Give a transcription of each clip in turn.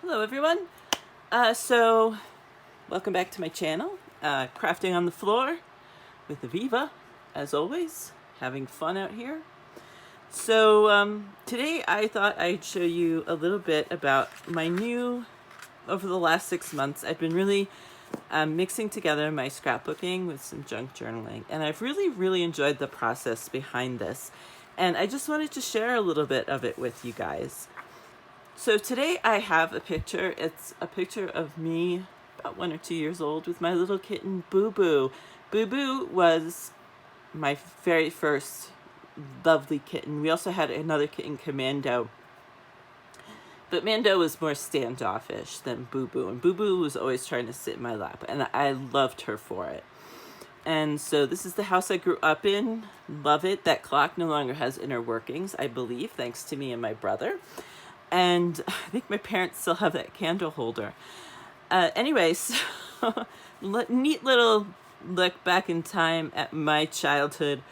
Hello everyone. So welcome back to my channel, Crafting on the Floor with Aviva, as always, having fun out here. So today I thought I'd show you a little bit about my over the last 6 months, I've been really mixing together my scrapbooking with some junk journaling, and I've really enjoyed the process behind this. And I just wanted to share a little bit of it with you guys. So today I have a picture. It's a picture of me about 1 or 2 years old with my little kitten, Boo Boo. Boo Boo was my very first lovely kitten. We also had another kitten, Commando. But Mando was more standoffish than Boo Boo. And Boo Boo was always trying to sit in my lap. And I loved her for it. And so this is the house I grew up in. Love it. That clock no longer has inner workings, I believe, thanks to me and my brother. And I think my parents still have that candle holder. Anyways, neat little look back in time at my childhood,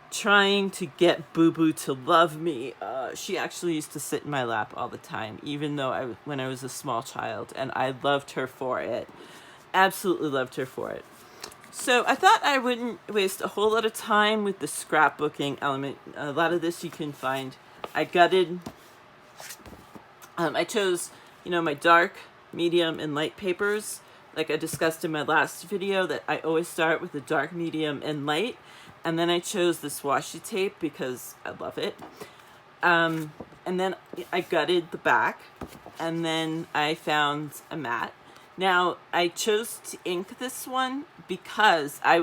trying to get Boo Boo to love me. She actually used to sit in my lap all the time, even though when I was a small child, and I loved her for it. Absolutely loved her for it. So I thought I wouldn't waste a whole lot of time with the scrapbooking element. A lot of this you can find. I gutted. I chose, my dark, medium, and light papers. Like I discussed in my last video, that I always start with the dark, medium, and light. And then I chose this washi tape because I love it. And then I gutted the back. And then I found a mat. Now, I chose to ink this one because I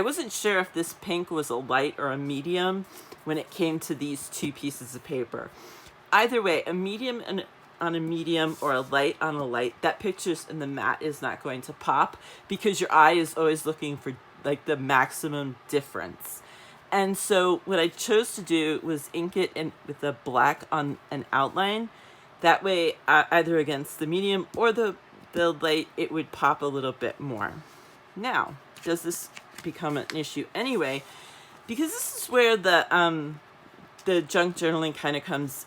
wasn't sure if this pink was a light or a medium when it came to these two pieces of paper. Either way, a medium on a medium or a light on a light, that pictures in the mat is not going to pop because your eye is always looking for like the maximum difference. And so what I chose to do was ink it with a black on an outline. That way, either against the medium or the light, it would pop a little bit more. Now, does this become an issue anyway? Because this is where the junk journaling kind of comes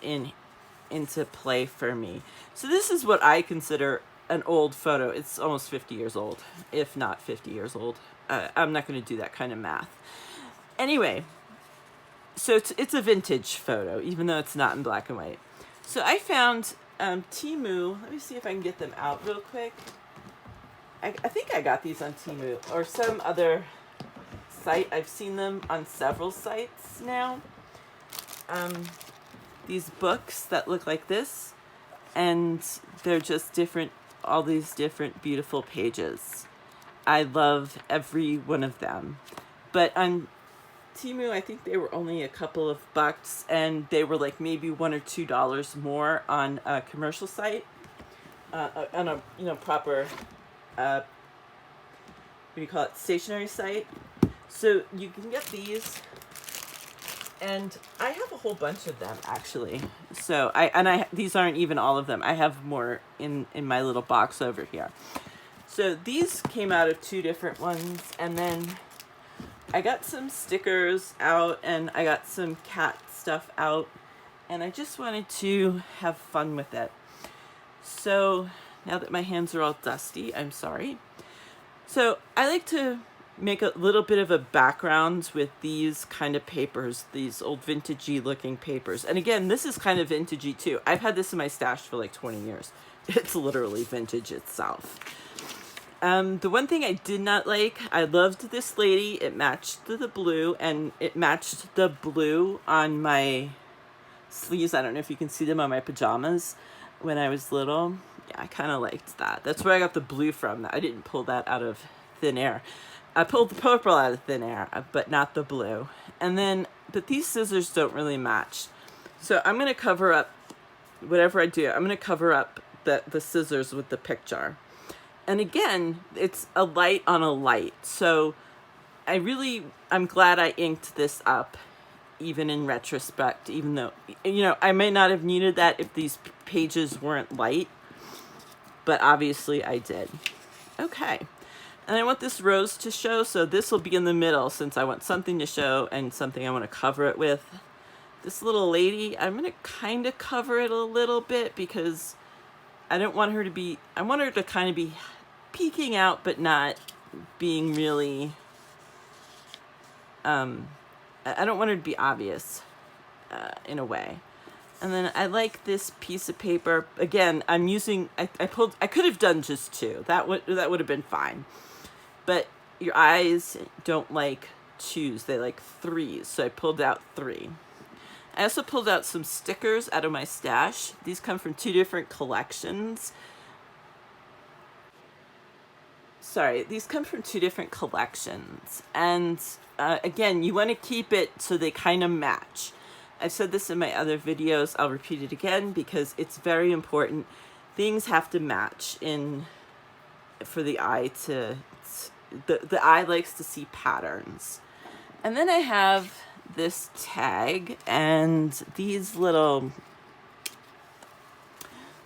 into play for me. So this is what I consider an old photo. It's almost 50 years old, if not 50 years old. I'm not going to do that kind of math. Anyway, so it's a vintage photo, even though it's not in black and white. So I found Temu. Let me see if I can get them out real quick. I think I got these on Temu or some other site. I've seen them on several sites now. These books that look like this, and they're just different, all these different beautiful pages. I love every one of them. But on Temu, I think they were only a couple of bucks, and they were like maybe $1 or $2 more on a commercial site, on a proper what do you call it, stationery site. So you can get these. And I have a whole bunch of them, actually. So these aren't even all of them. I have more in my little box over here. So these came out of 2 different ones, and then I got some stickers out, and I got some cat stuff out, and I just wanted to have fun with it. So now that my hands are all dusty, I'm sorry. So I like to make a little bit of a background with these kind of papers, these old vintagey looking papers. And again, this is kind of vintagey too. I've had this in my stash for like 20 years. It's literally vintage itself. The one thing I did not like, I loved this lady. It matched the blue, and it matched the blue on my sleeves. I don't know if you can see them on my pajamas when I was little. Yeah, I kind of liked that. That's where I got the blue from. I didn't pull that out of thin air. I pulled the purple out of thin air, but not the blue. But these scissors don't really match. So I'm going to cover up, whatever I do, I'm going to cover up the scissors with the picture. And again, it's a light on a light. So I'm glad I inked this up, even in retrospect, even though, I may not have needed that if these pages weren't light, but obviously I did. Okay. And I want this rose to show, so this will be in the middle since I want something to show and something I want to cover it with. This little lady, I'm going to kind of cover it a little bit because I don't want her to be, I want her to kind of be peeking out, but not being really, I don't want her to be obvious in a way. And then I like this piece of paper. Again, I'm using, I could have done just two. That would have been fine. But your eyes don't like twos, they like threes. So I pulled out three. I also pulled out some stickers out of my stash. These come from two different collections. Sorry, these come from two different collections. And again, you want to keep it so they kind of match. I've said this in my other videos. I'll repeat it again because it's very important. Things have to match for the eye to, the eye likes to see patterns. And then I have this tag and these little,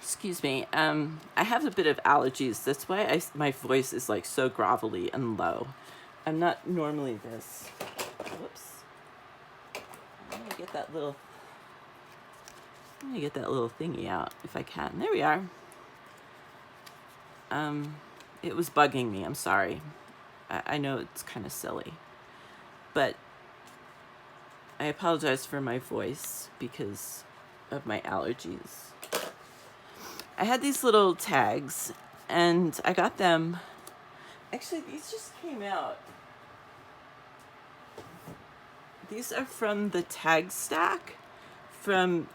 excuse me, I have a bit of allergies. That's why my voice is like so grovelly and low. I'm not normally this. Whoops. I'm gonna get that little thingy out if I can. There we are. It was bugging me. I'm sorry. I know it's kind of silly, but I apologize for my voice because of my allergies. I had these little tags and I got them. Actually, these just came out. These are from the tag stack from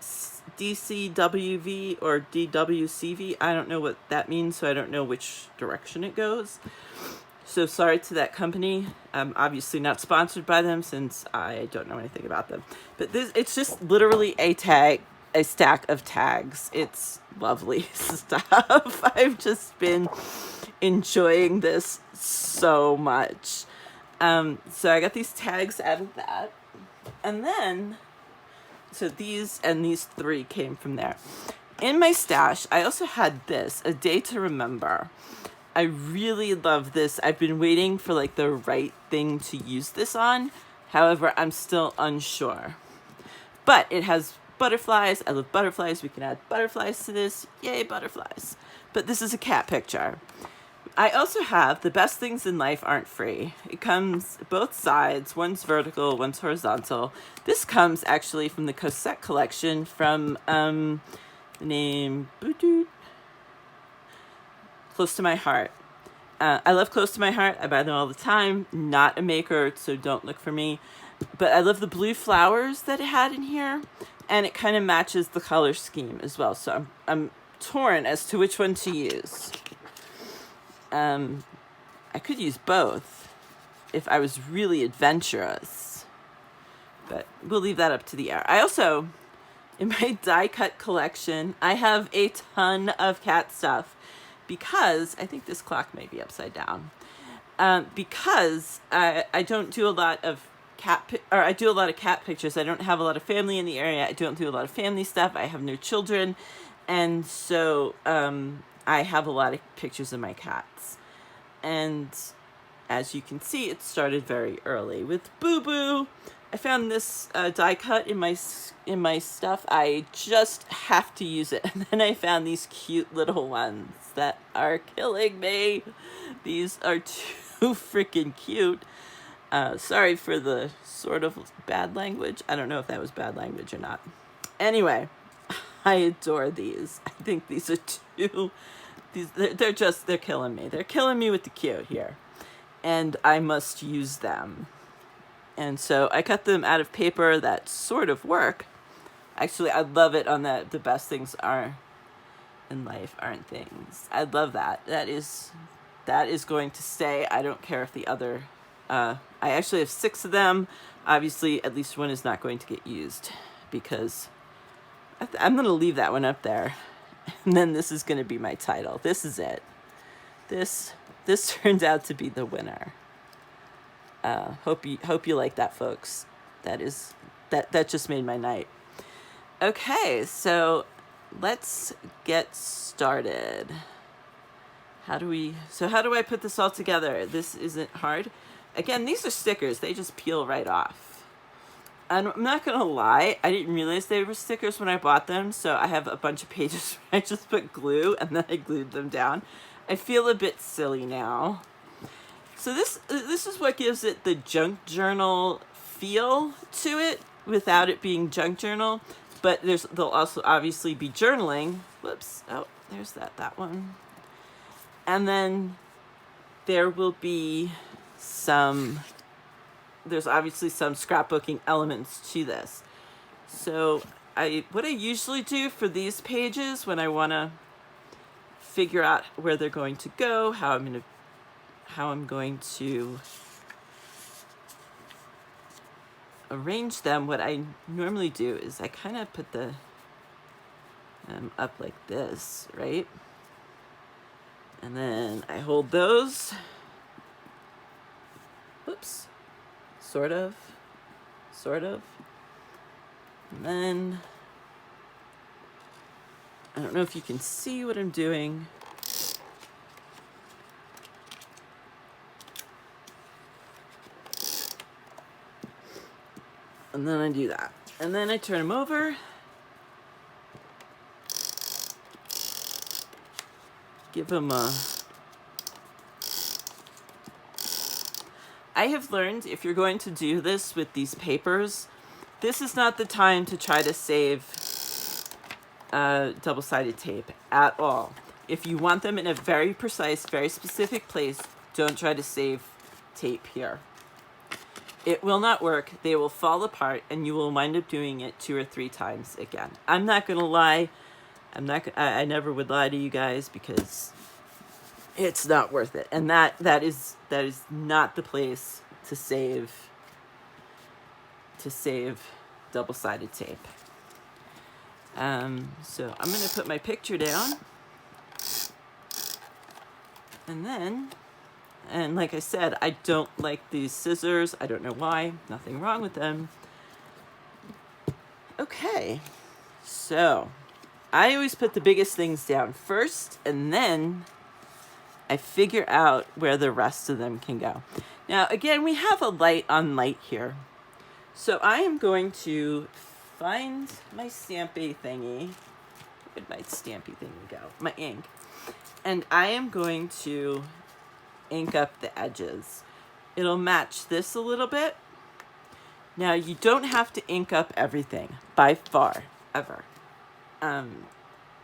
DCWV or DWCV. I don't know what that means, so I don't know which direction it goes. So sorry to that company. I'm obviously not sponsored by them since I don't know anything about them. But it's just literally a stack of tags. It's lovely stuff. I've just been enjoying this so much. So I got these tags out of that. And then, so these three came from there. In my stash, I also had this, A Day to Remember. I really love this. I've been waiting for like the right thing to use this on. However, I'm still unsure. But it has butterflies. I love butterflies. We can add butterflies to this. Yay, butterflies. But this is a cat picture. I also have The Best Things in Life Aren't Free. It comes both sides. One's vertical, one's horizontal. This comes actually from the Cosette collection from the name Close to My Heart. I love Close to My Heart. I buy them all the time. Not a maker, so don't look for me. But I love the blue flowers that it had in here. And it kind of matches the color scheme as well. So I'm torn as to which one to use. I could use both if I was really adventurous, but we'll leave that up to the air. I also, in my die cut collection, I have a ton of cat stuff because I think this clock may be upside down. Because I don't do a lot of I do a lot of cat pictures. I don't have a lot of family in the area. I don't do a lot of family stuff. I have no children. And so, I have a lot of pictures of my cats. And as you can see, it started very early with Boo Boo. I found this die cut in my stuff. I just have to use it. And then I found these cute little ones that are killing me. These are too freaking cute. Sorry for the sort of bad language. I don't know if that was bad language or not. Anyway, I adore these. I think these are they're killing me. They're killing me with the cute here. And I must use them. And so I cut them out of paper that sort of work. Actually, I love it on the best things are in life aren't things. I love that. That is going to stay. I don't care if the other, I actually have 6 of them. Obviously, at least one is not going to get used because I'm going to leave that one up there. And then this is going to be my title. This is it. This turned out to be the winner. Hope you like that, folks. That just made my night. Okay, so let's get started. How do I put this all together? This isn't hard. Again, these are stickers. They just peel right off. And I'm not gonna lie, I didn't realize they were stickers when I bought them, so I have a bunch of pages where I just put glue and then I glued them down. I feel a bit silly now. So this is what gives it the junk journal feel to it without it being junk journal, but there'll also obviously be journaling. Whoops, oh, there's that one. And then there will be there's obviously some scrapbooking elements to this. So what I usually do for these pages when I want to figure out where they're going to go, how I'm going to arrange them, what I normally do is I kind of put the up like this, right? And then I hold those. Whoops. Sort of. And then, I don't know if you can see what I'm doing. And then I do that. And then I turn them over. Give them a... I have learned if you're going to do this with these papers, this is not the time to try to save double-sided tape at all. If you want them in a very precise, very specific place, don't try to save tape here. It will not work. They will fall apart and you will wind up doing it 2 or 3 times again. I'm not going to lie. I never would lie to you guys because it's not worth it. And that is not the place to save double-sided tape. So I'm going to put my picture down. And like I said, I don't like these scissors. I don't know why. Nothing wrong with them. Okay. So I always put the biggest things down first, and then I figure out where the rest of them can go. Now, again, we have a light on light here. So I am going to find my stampy thingy. Where did my stampy thingy go? My ink. And I am going to ink up the edges. It'll match this a little bit. Now, you don't have to ink up everything, by far, ever.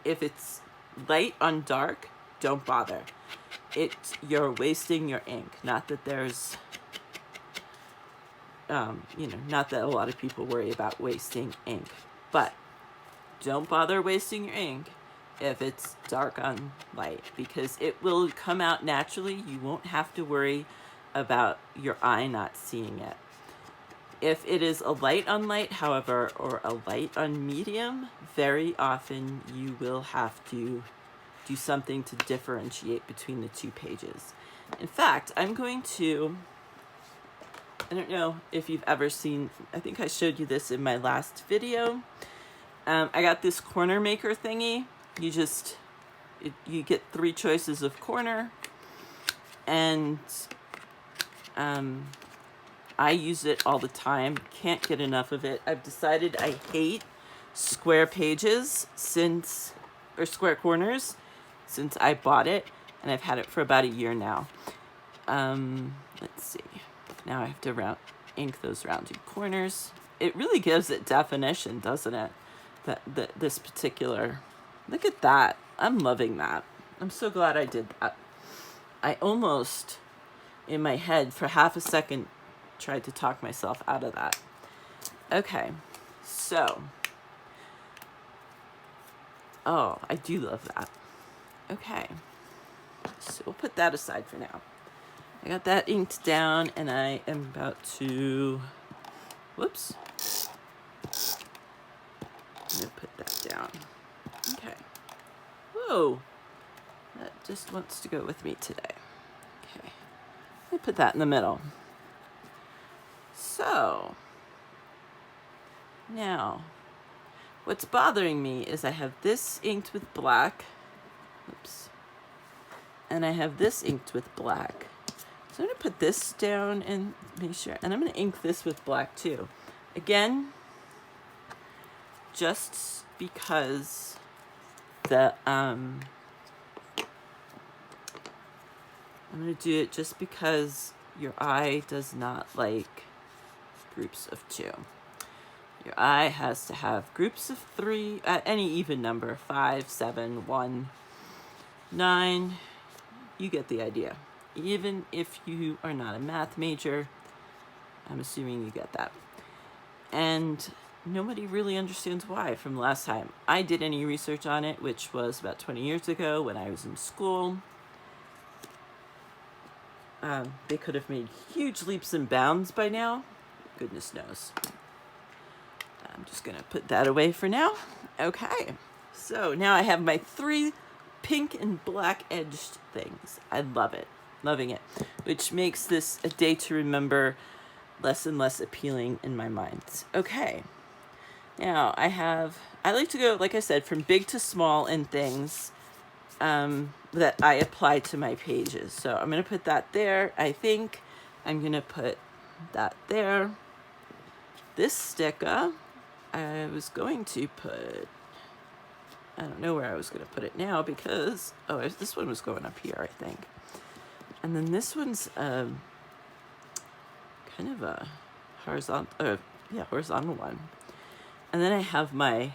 If it's light on dark, don't bother. You're wasting your ink. Not that there's, not that a lot of people worry about wasting ink, but don't bother wasting your ink if it's dark on light, because it will come out naturally. You won't have to worry about your eye not seeing it. If it is a light on light, however, or a light on medium, very often you will have to do something to differentiate between the 2 pages. In fact, I'm going to, I don't know if you've ever seen, I think I showed you this in my last video. I got this corner maker thingy. You get 3 choices of corner, and I use it all the time. Can't get enough of it. I've decided I hate square pages square corners since I bought it, and I've had it for about a year now. Let's see. Now I have to ink those rounded corners. It really gives it definition, doesn't it? This particular, look at that. I'm loving that. I'm so glad I did that. I almost, in my head, for half a second, tried to talk myself out of that. Okay, so, oh, I do love that. Okay, so we'll put that aside for now. I got that inked down, and I am about to, whoops. I'm gonna put that down. Okay. Whoa, that just wants to go with me today. Okay, let me put that in the middle. So, now, what's bothering me is I have this inked with black. Oops. And I have this inked with black. So I'm going to put this down and make sure, and I'm going to ink this with black too. Again, just because I'm going to do it just because your eye does not like groups of 2. Your eye has to have groups of 3 at any even number, 5, 7, 1, 9. You get the idea. Even if you are not a math major, I'm assuming you get that. And nobody really understands why from last time I did any research on it, which was about 20 years ago when I was in school. They could have made huge leaps and bounds by now. Goodness knows. I'm just going to put that away for now. Okay. So now I have my 3 pink and black edged things. I love it. Loving it. Which makes this a day to remember less and less appealing in my mind. Okay. Now I like to go, like I said, from big to small in things that I apply to my pages. So I'm going to put that there. I think I'm going to put that there. This sticker, I was going to put, I don't know where I was going to put it now because, this one was going up here, I think. And then this one's kind of a horizontal one. And then I have my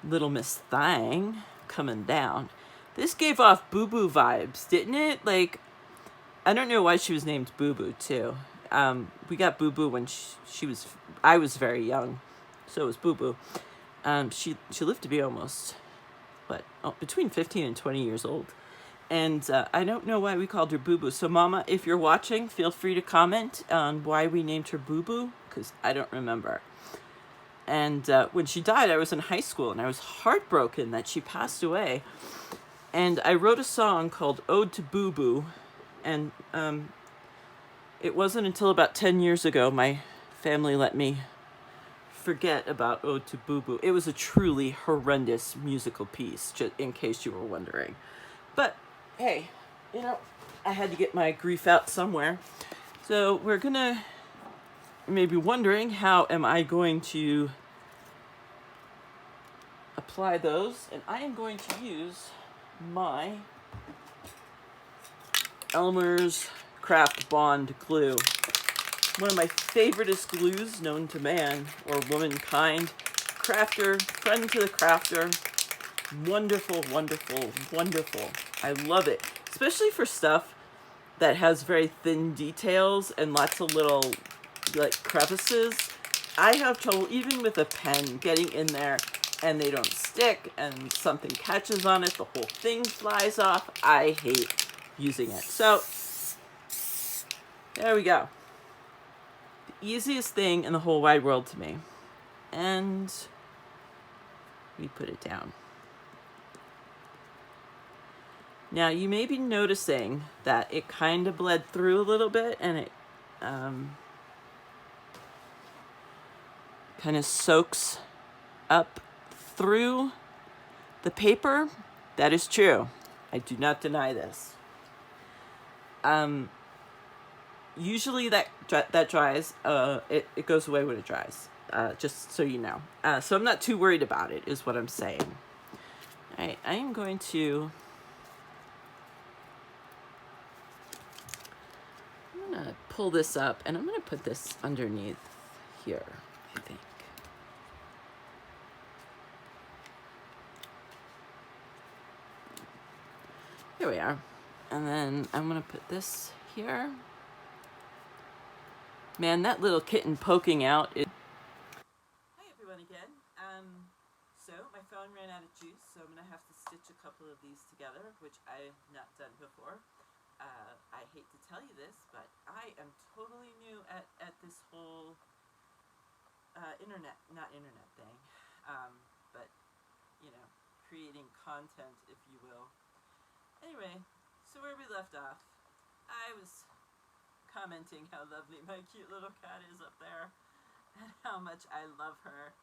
Little Miss Thang coming down. This gave off Boo Boo vibes, didn't it? Like, I don't know why she was named Boo Boo too. We got Boo Boo when I was very young, so was Boo Boo. She lived to be almost, between 15 and 20 years old. And I don't know why we called her Boo Boo. So Mama, if you're watching, feel free to comment on why we named her Boo Boo, because I don't remember. And when she died, I was in high school, and I was heartbroken that she passed away. And I wrote a song called Ode to Boo Boo, and it wasn't until about 10 years ago my family let me forget about Ode to Boo Boo. It was a truly horrendous musical piece, just in case you were wondering. But, hey, I had to get my grief out somewhere. So we're gonna, you may be wondering, how am I going to apply those? And I am going to use my Elmer's Craft Bond glue. One of my favoriteest glues known to man or womankind. Crafter, friend to the crafter. Wonderful, wonderful, wonderful. I love it. Especially for stuff that has very thin details and lots of little crevices. I have trouble even with a pen getting in there and they don't stick and something catches on it, the whole thing flies off. I hate using it. So there we go. The easiest thing in the whole wide world to me. And we put it down. Now you may be noticing that it kind of bled through a little bit and it kind of soaks up through the paper. That is true. I do not deny this. Usually that dries. It goes away when it dries. Just so you know. So I'm not too worried about it, is what I'm saying. All right, I am going to. I'm gonna pull this up, and I'm gonna put this underneath here, I think. Here we are. And then I'm gonna put this here. Man, that little kitten poking out is... Hi everyone again. So my phone ran out of juice, so I'm gonna have to stitch a couple of these together, which I've not done before. I hate to tell you this, but I am totally new at this whole not internet thing, but creating content, if you will. Anyway, so where we left off, I was commenting how lovely my cute little cat is up there and how much I love her,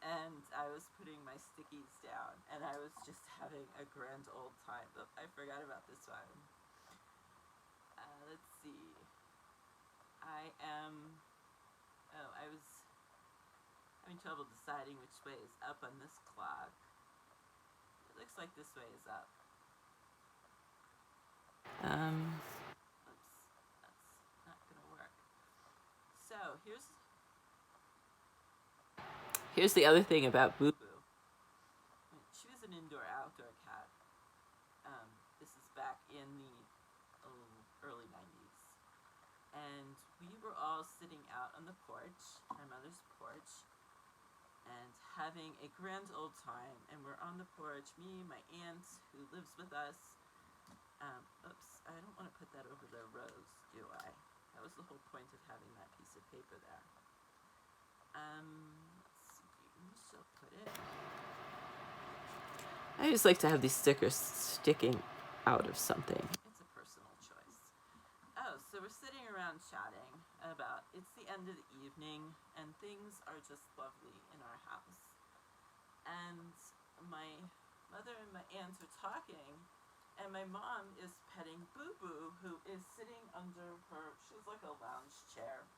and I was putting my stickies down and I was just having a grand old time. Oh, I forgot about this one. Let's see. I was having trouble deciding which way is up on this clock. It looks like this way is up. Oops, that's not gonna work. So here's the other thing about Boo Boo. She was an indoor-outdoor cat. This is back in the early 90s. And we were all sitting out on the porch, my mother's porch, and having a grand old time. And we're on the porch, me, my aunt, who lives with us. Oops, I don't want to put that over the rose, do I? That was the whole point of having that piece of paper there. Let's see, we shall put it. I just like to have these stickers sticking out of something. It's a personal choice. Oh, so we're sitting around chatting about, it's the end of the evening, and things are just lovely in our house. And my mother and my aunt are talking, and my mom is petting Boo Boo, who is sitting under her, she has like a lounge chair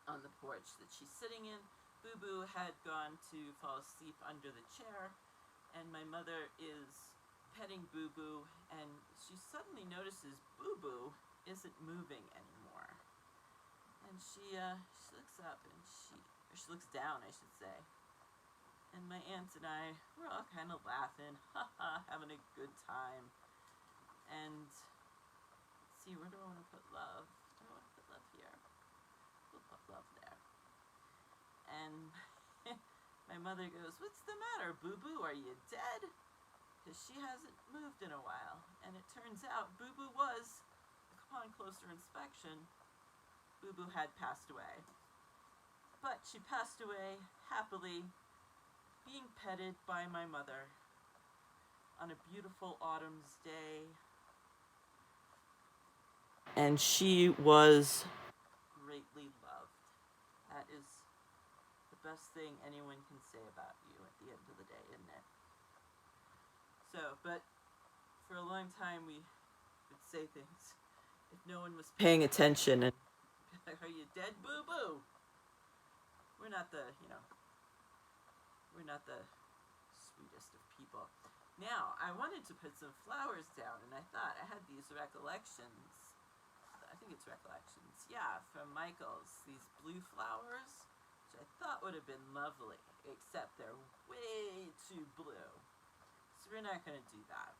on the porch that she's sitting in. Boo Boo had gone to fall asleep under the chair, and my mother is petting Boo Boo, and she suddenly notices Boo Boo isn't moving anymore. And she looks up, and she looks down, I should say. And my aunt and I, we're all kind of laughing, having a good time. And let's see, where do I want to put love? I want to put love here. We'll put love there. And my mother goes, "What's the matter, Boo Boo? Are you dead?" Because she hasn't moved in a while. And it turns out Boo Boo was, upon closer inspection, Boo Boo had passed away. But she passed away happily, being petted by my mother on a beautiful autumn's day. And she was greatly loved. That is the best thing anyone can say about you at the end of the day, isn't it? So, but for a long time we would say things if no one was paying attention, and like, "Are you dead, Boo Boo?" We're not the, we're not the sweetest of people. Now, I wanted to put some flowers down, and I thought I had these recollections. I think it's recollections, yeah, from Michael's. These blue flowers, which I thought would have been lovely, except they're way too blue. So we're not going to do that.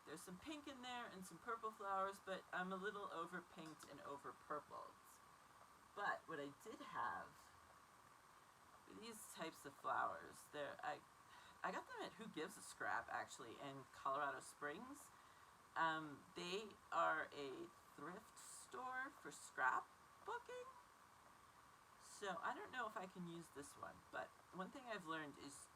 There's some pink in there and some purple flowers, but I'm a little over pinked and over purpled. But what I did have were these types of flowers. I got them at Who Gives a Scrap, actually, in Colorado Springs. They are a thrift store for scrapbooking. So I don't know if I can use this one, but one thing I've learned is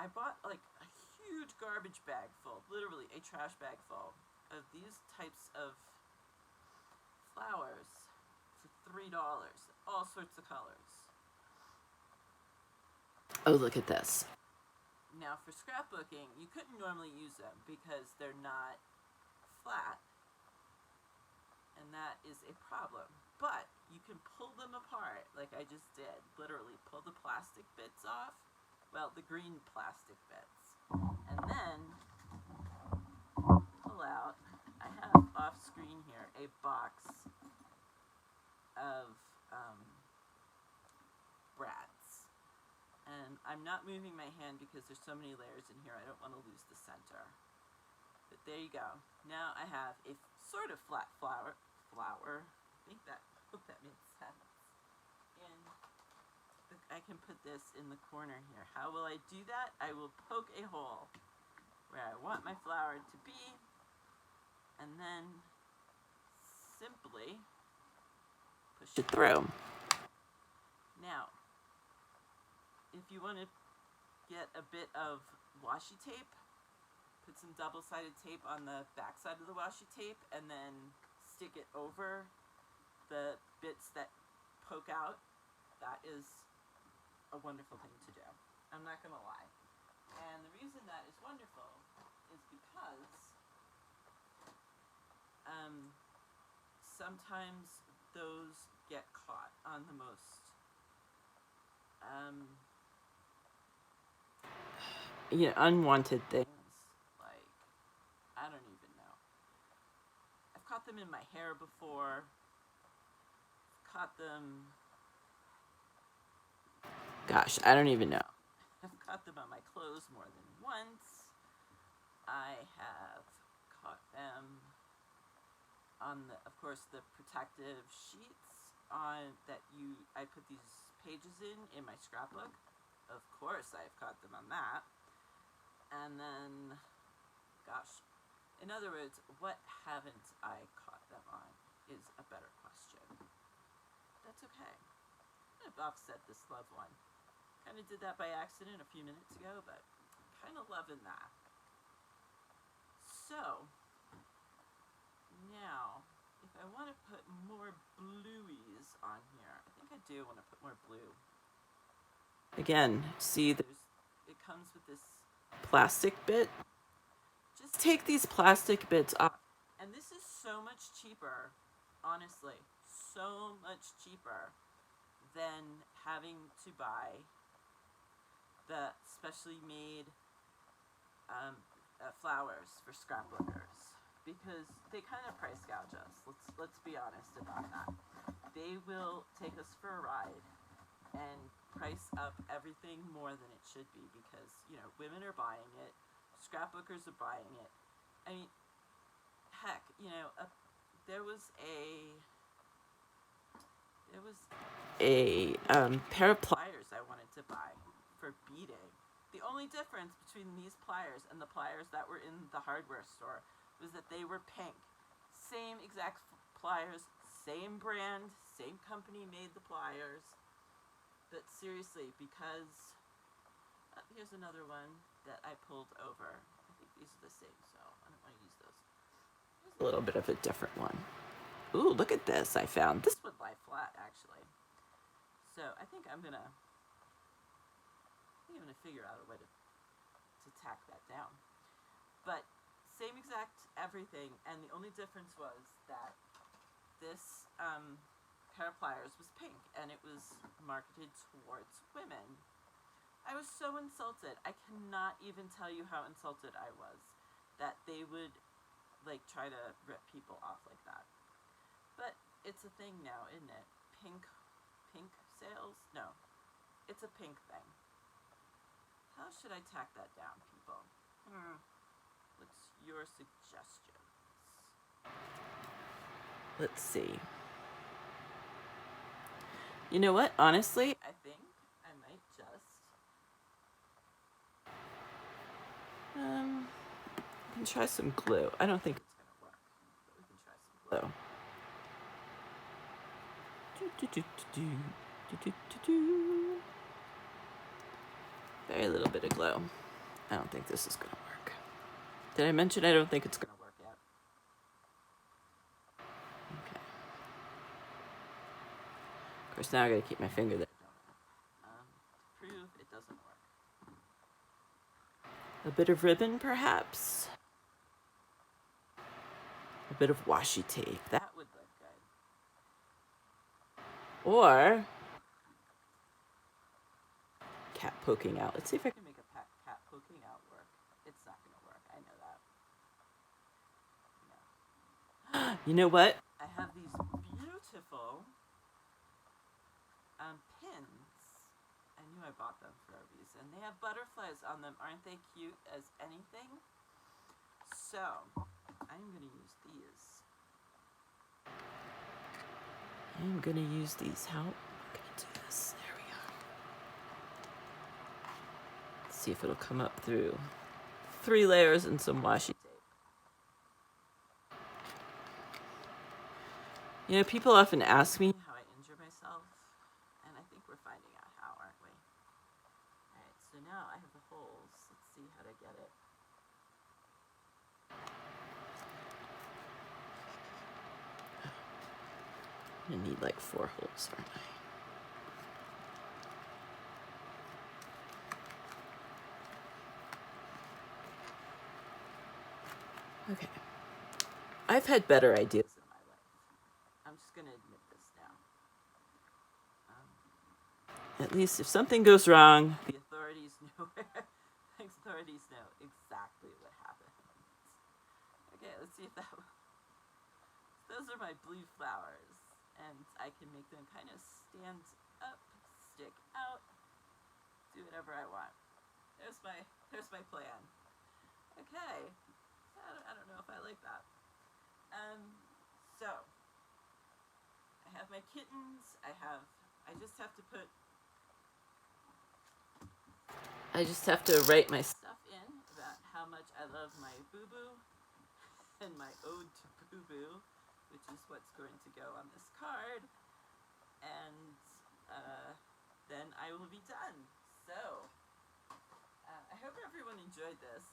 I bought like a huge garbage bag full, literally a trash bag full, of these types of flowers for $3, all sorts of colors. Oh, look at this. Now, for scrapbooking, you couldn't normally use them because they're not flat, and that is a problem. But you can pull them apart, like I just did. Literally, pull the plastic bits off. Well, the green plastic bits. And then pull out, I have off screen here, a box of brads. And I'm not moving my hand because there's so many layers in here, I don't want to lose the center. But there you go. Now I have a sort of flat flower. Hope that made sense. And I can put this in the corner here. How will I do that? I will poke a hole where I want my flower to be, and then simply push it through. Now, if you want to get a bit of washi tape, put some double-sided tape on the back side of the washi tape, and then stick it over the bits that poke out. That is a wonderful thing to do. I'm not going to lie. And the reason that is wonderful is because sometimes those get caught on the most, unwanted things. Like, I don't even know. I've caught them in my hair before. I've caught them. Gosh, I don't even know. I've caught them on my clothes more than once. I have caught them on of course, the protective sheets I put these pages in my scrapbook. Of course, I've caught them on that. And then, gosh, in other words, what haven't I caught them on is a better question. That's okay. I'm gonna offset this love one. Kind of did that by accident a few minutes ago, but kind of loving that. So, now, if I want to put more blueies on here, I think I do want to put more blue. Again, see, it comes with this plastic bit. Just take these plastic bits off. And this is so much cheaper, honestly, so much cheaper than having to buy the specially made flowers for scrapbookers, because they kind of price gouge us. Let's be honest about that. They will take us for a ride and price up everything more than it should be, because women are buying it, scrapbookers are buying it. I mean, heck, there was a pair of pliers I wanted to buy for beading. The only difference between these pliers and the pliers that were in the hardware store was that they were pink. Same exact pliers, same brand, same company made the pliers. But seriously, because here's another one that I pulled over. I think these are the same, so I don't want to use those. Here's a little bit of a different one. Ooh, look at this I found. This would lie flat, actually. So I think I'm gonna figure out a way to tack that down. But same exact everything, and the only difference was that this pair of pliers was pink, and it was marketed towards women. I was so insulted. I cannot even tell you how insulted I was that they would try to rip people off like that. But it's a thing now, isn't it? Pink sales? No, it's a pink thing. How should I tack that down, people? What's your suggestions? Let's see. You know what? Honestly, I think I might just we can try some glue. I don't think it's gonna work, but we can try some glue. Very little bit of glue. I don't think this is gonna work. Did I mention I don't think it's gonna work yet? Okay. Of course, now I gotta keep my finger there. To prove it doesn't work. A bit of ribbon, perhaps? A bit of washi tape. That would look good. Or cat poking out. Let's see if I can make a cat poking out work. It's not going to work. I know that. No. You know what? I have these beautiful pins. I knew I bought them for a reason. They have butterflies on them. Aren't they cute as anything? So, I'm going to use these. I'm going to use these. How am I going to do this? There we go. Let's see if it'll come up through 3 layers and some washi tape. People often ask me how I injure myself, and I think we're finding out how, aren't we? Alright, so now I have the holes. Let's see how to get it. I'm going to need 4 holes, aren't I? Okay. I've had better ideas in my life. I'm just going to admit this now. At least if something goes wrong, the authorities know exactly what happened. Okay, let's see if that. Those are my blue flowers, and I can make them kind of stand up, stick out, do whatever I want. There's my plan. Okay, I don't know if I like that. So I have my kittens. I just have to write my stuff in about how much I love my boo boo and my ode to boo boo, which is what's going to go on this card, and then I will be done. So I hope everyone enjoyed this.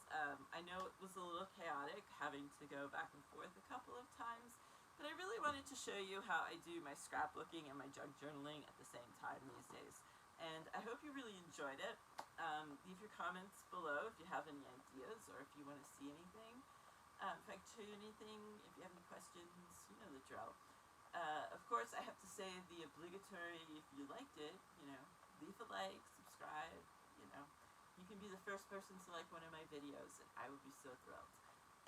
I know it was a little chaotic having to go back and forth a couple of times, but I really wanted to show you how I do my scrapbooking and my junk journaling at the same time these days. And I hope you really enjoyed it. Leave your comments below if you have any ideas or if you want to see anything. If I can show you anything, if you have any questions, you know the drill. Of course, I have to say the obligatory, if you liked it, leave a like, subscribe, You can be the first person to like one of my videos, and I would be so thrilled.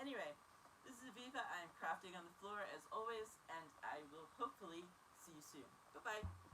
Anyway, this is Aviva. I am crafting on the floor as always, and I will hopefully see you soon. Bye-bye.